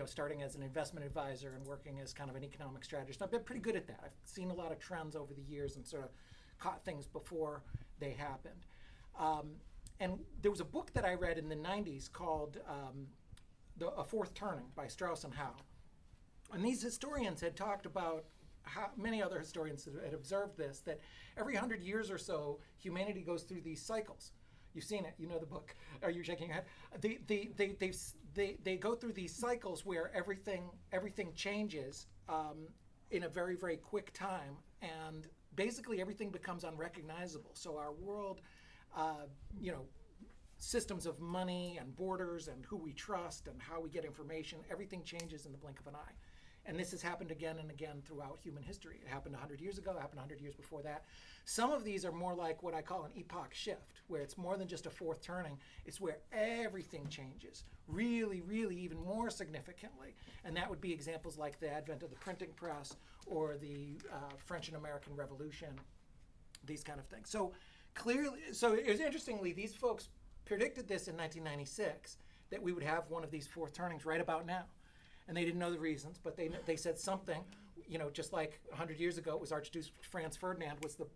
starting as an investment advisor and working as kind of an economic strategist. I've been pretty good at that. I've seen a lot of trends over the years and sort of caught things before they happened. And there was a book that I read in the 90s called A Fourth Turning by Strauss and Howe. And these historians had talked about, how many other historians had observed this, that every 100 years or so, humanity goes through these cycles. You've seen it, you know the book. Are you shaking your head? They go through these cycles where everything changes in a very, very quick time, and basically everything becomes unrecognizable. So our world, systems of money and borders and who we trust and how we get information, everything changes in the blink of an eye. And this has happened again and again throughout human history. It happened 100 years ago, it happened 100 years before that. Some of these are more like what I call an epoch shift, where it's more than just a fourth turning. It's where everything changes, really, really even more significantly. And that would be examples like the advent of the printing press or the French and American Revolution, these kind of things. So clearly, it was interestingly, these folks predicted this in 1996, that we would have one of these fourth turnings right about now. And they didn't know the reasons, but they said something, just like 100 years ago, it was Archduke Franz Ferdinand was the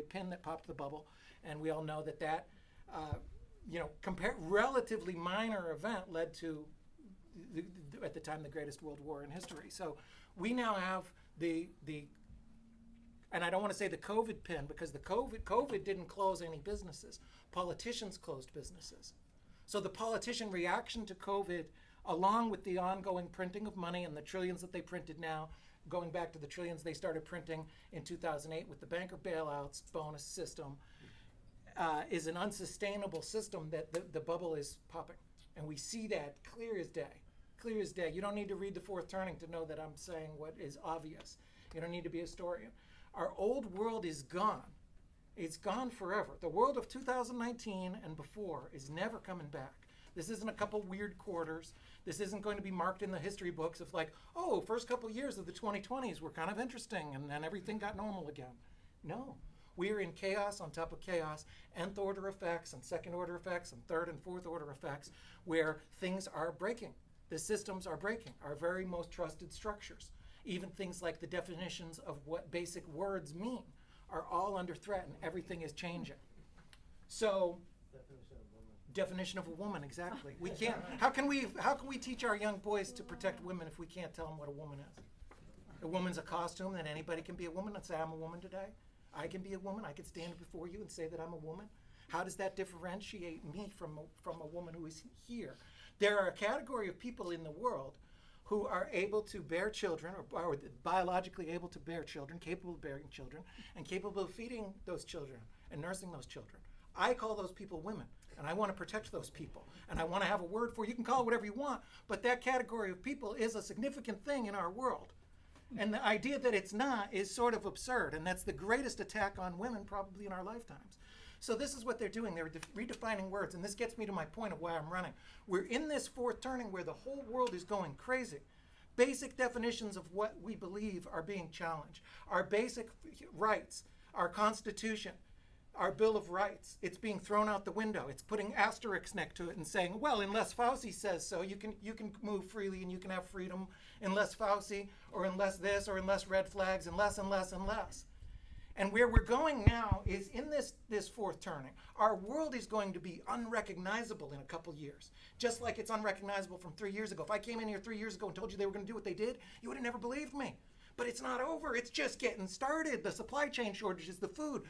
pin that popped the bubble. And we all know that relatively minor event led to, at the time, the greatest world war in history. So we now have and I don't want to say the COVID pin, because the COVID didn't close any businesses. Politicians closed businesses. So the politician reaction to COVID, along with the ongoing printing of money and the trillions that they printed now, going back to the trillions they started printing in 2008 with the banker bailouts bonus system, is an unsustainable system that the bubble is popping. And we see that clear as day. Clear as day. You don't need to read The Fourth Turning to know that I'm saying what is obvious. You don't need to be a historian. Our old world is gone. It's gone forever. The world of 2019 and before is never coming back. This isn't a couple weird quarters. This isn't going to be marked in the history books of like, oh, first couple years of the 2020s were kind of interesting and then everything got normal again. No, we are in chaos on top of chaos, nth order effects and second order effects and third and fourth order effects, where things are breaking. The systems are breaking, our very most trusted structures. Even things like the definitions of what basic words mean are all under threat, and everything is changing. So, definition of a woman, exactly. We can't. How can we teach our young boys to protect women if we can't tell them what a woman is? A woman's a costume, that anybody can be a woman and say, I'm a woman today. I can be a woman. I can stand before you and say that I'm a woman. How does that differentiate me from a woman who is here? There are a category of people in the world who are able to bear children, or biologically able to bear children, capable of bearing children, and capable of feeding those children and nursing those children. I call those people women, and I want to protect those people. And I want to have a word for it. You can call it whatever you want, but that category of people is a significant thing in our world. And the idea that it's not is sort of absurd, and that's the greatest attack on women probably in our lifetimes. So this is what they're doing. They're redefining words, and this gets me to my point of why I'm running. We're in this fourth turning where the whole world is going crazy. Basic definitions of what we believe are being challenged. Our basic rights, our Constitution, our Bill of Rights, it's being thrown out the window. It's putting asterisks next to it and saying, well, unless Fauci says so, you can move freely and you can have freedom, unless Fauci, or unless this, or unless red flags, unless. And where we're going now is in this fourth turning. Our world is going to be unrecognizable in a couple years, just like it's unrecognizable from 3 years ago. If I came in here 3 years ago and told you they were going to do what they did, you would have never believed me. But it's not over. It's just getting started. The supply chain shortages, the food,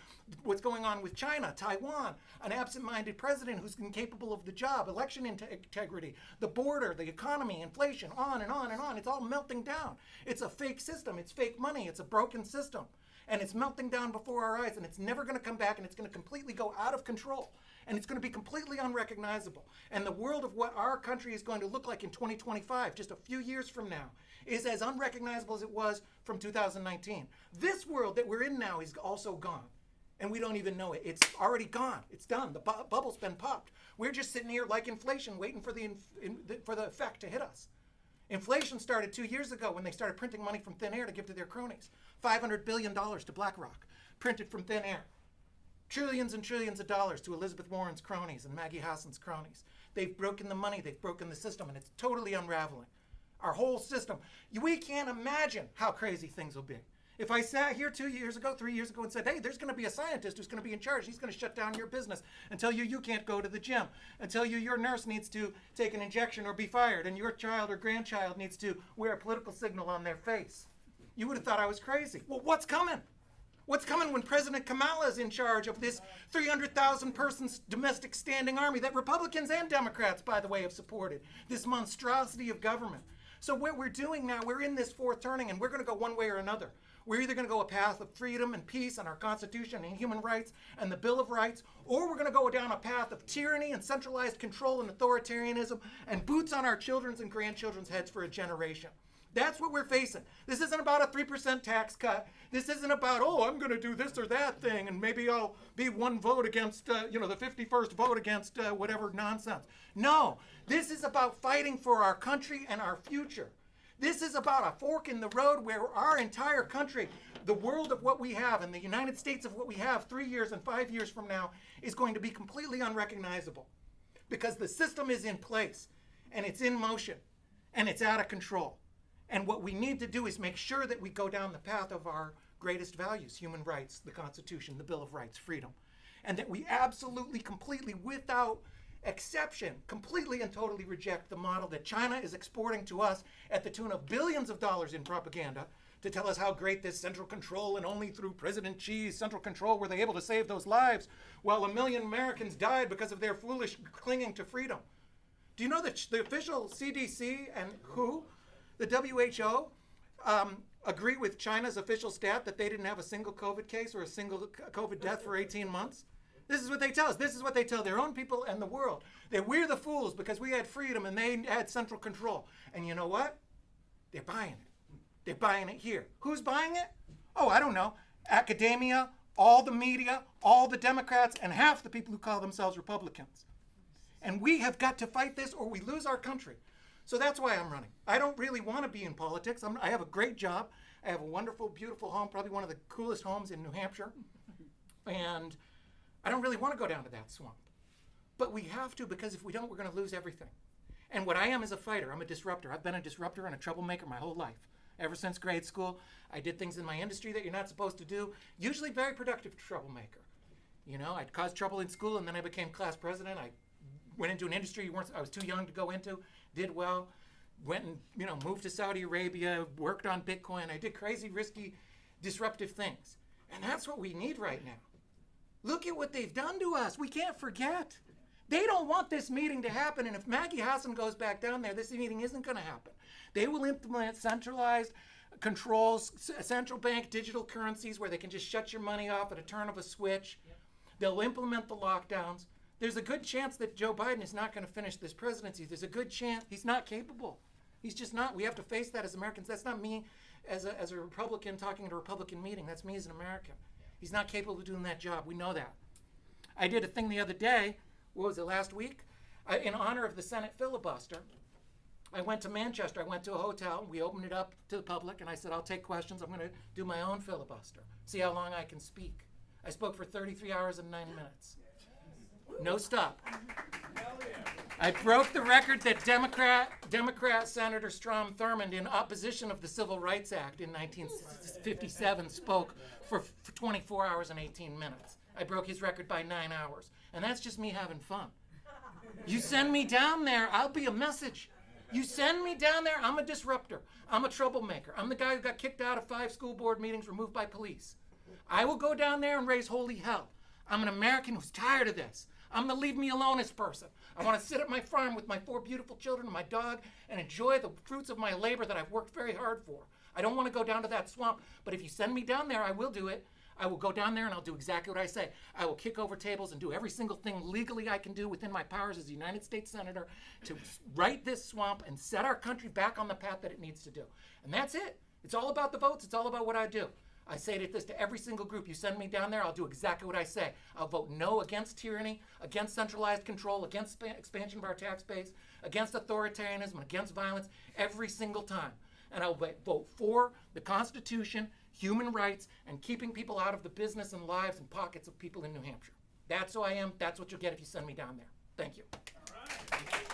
what's going on with China, Taiwan, an absent-minded president who's incapable of the job, election integrity, the border, the economy, inflation, on and on and on. It's all melting down. It's a fake system. It's fake money. It's a broken system. And it's melting down before our eyes, and it's never going to come back, and it's going to completely go out of control. And it's going to be completely unrecognizable. And the world of what our country is going to look like in 2025, just a few years from now, is as unrecognizable as it was from 2019. This world that we're in now is also gone. And we don't even know it. It's already gone. It's done. The bubble's been popped. We're just sitting here like inflation, waiting for the effect to hit us. Inflation started 2 years ago when they started printing money from thin air to give to their cronies. $500 billion to BlackRock, printed from thin air. Trillions and trillions of dollars to Elizabeth Warren's cronies and Maggie Hassan's cronies. They've broken the money, they've broken the system, and it's totally unraveling. our whole system. We can't imagine how crazy things will be. If I sat here 2 years ago, 3 years ago and said, hey, there's going to be a scientist who's going to be in charge. He's going to shut down your business and tell you can't go to the gym, and tell you your nurse needs to take an injection or be fired, and your child or grandchild needs to wear a political signal on their face. You would have thought I was crazy. Well, what's coming? What's coming when President Kamala is in charge of this 300,000 person domestic standing army that Republicans and Democrats, by the way, have supported? This monstrosity of government. So what we're doing now, we're in this fourth turning, and we're going to go one way or another. We're either going to go a path of freedom and peace and our Constitution and human rights and the Bill of Rights, or we're going to go down a path of tyranny and centralized control and authoritarianism and boots on our children's and grandchildren's heads for a generation. That's what we're facing. This isn't about a 3% tax cut. This isn't about, oh, I'm going to do this or that thing, and maybe I'll be one vote against, the 51st vote against whatever nonsense. No, this is about fighting for our country and our future. This is about a fork in the road where our entire country, the world of what we have, and the United States of what we have 3 years and 5 years from now is going to be completely unrecognizable, because the system is in place, and it's in motion, and it's out of control. And what we need to do is make sure that we go down the path of our greatest values, human rights, the Constitution, the Bill of Rights, freedom, and that we absolutely, completely, without exception, completely and totally reject the model that China is exporting to us at the tune of billions of dollars in propaganda to tell us how great this central control, and only through President Xi's central control were they able to save those lives, while 1 million Americans died because of their foolish clinging to freedom. Do you know that the official CDC and WHO, the WHO, agree with China's official stat that they didn't have a single COVID case or a single COVID death for 18 months? This is what they tell us. This is what they tell their own people and the world. That we're the fools because we had freedom and they had central control. And you know what? They're buying it. They're buying it here. Who's buying it? Oh, I don't know. Academia, all the media, all the Democrats, and half the people who call themselves Republicans. And we have got to fight this or we lose our country. So that's why I'm running. I don't really want to be in politics. I have a great job. I have a wonderful, beautiful home, probably one of the coolest homes in New Hampshire. And I don't really want to go down to that swamp. But we have to, because if we don't, we're going to lose everything. And what I am is a fighter. I'm a disruptor. I've been a disruptor and a troublemaker my whole life. Ever since grade school, I did things in my industry that you're not supposed to do, usually very productive troublemaker. I'd cause trouble in school, and then I became class president. I went into an industry I was too young to go into, did well, went and moved to Saudi Arabia, worked on Bitcoin. I did crazy, risky, disruptive things. And that's what we need right now. Look at what they've done to us. We can't forget. They don't want this meeting to happen, and if Maggie Hassan goes back down there, this meeting isn't going to happen. They will implement centralized controls, central bank digital currencies where they can just shut your money off at a turn of a switch. Yep. They'll implement the lockdowns. There's a good chance that Joe Biden is not going to finish this presidency. There's a good chance he's not capable. He's just not. We have to face that as Americans. That's not me as a Republican talking at a Republican meeting. That's me as an American. He's not capable of doing that job. We know that. I did a thing the other day, what was it, last week? In honor of the Senate filibuster, I went to Manchester. I went to a hotel. We opened it up to the public, and I said, I'll take questions. I'm going to do my own filibuster, see how long I can speak. I spoke for 33 hours and 9 minutes. No stop. I broke the record that Democrat Senator Strom Thurmond, in opposition of the Civil Rights Act in 1957, spoke for 24 hours and 18 minutes. I broke his record by 9 hours. And that's just me having fun. You send me down there, I'll be a message. You send me down there, I'm a disruptor. I'm a troublemaker. I'm the guy who got kicked out of 5 school board meetings, removed by police. I will go down there and raise holy hell. I'm an American who's tired of this. I'm the leave me alone-ist person. I want to sit at my farm with my 4 beautiful children and my dog and enjoy the fruits of my labor that I've worked very hard for. I don't want to go down to that swamp, but if you send me down there, I will do it. I will go down there and I'll do exactly what I say. I will kick over tables and do every single thing legally I can do within my powers as a United States Senator to right this swamp and set our country back on the path that it needs to do. And that's it. It's all about the votes. It's all about what I do. I say this to every single group. You send me down there, I'll do exactly what I say. I'll vote no against tyranny, against centralized control, against expansion of our tax base, against authoritarianism, against violence, every single time. And I'll vote for the Constitution, human rights, and keeping people out of the business and lives and pockets of people in New Hampshire. That's who I am. That's what you'll get if you send me down there. Thank you. All right.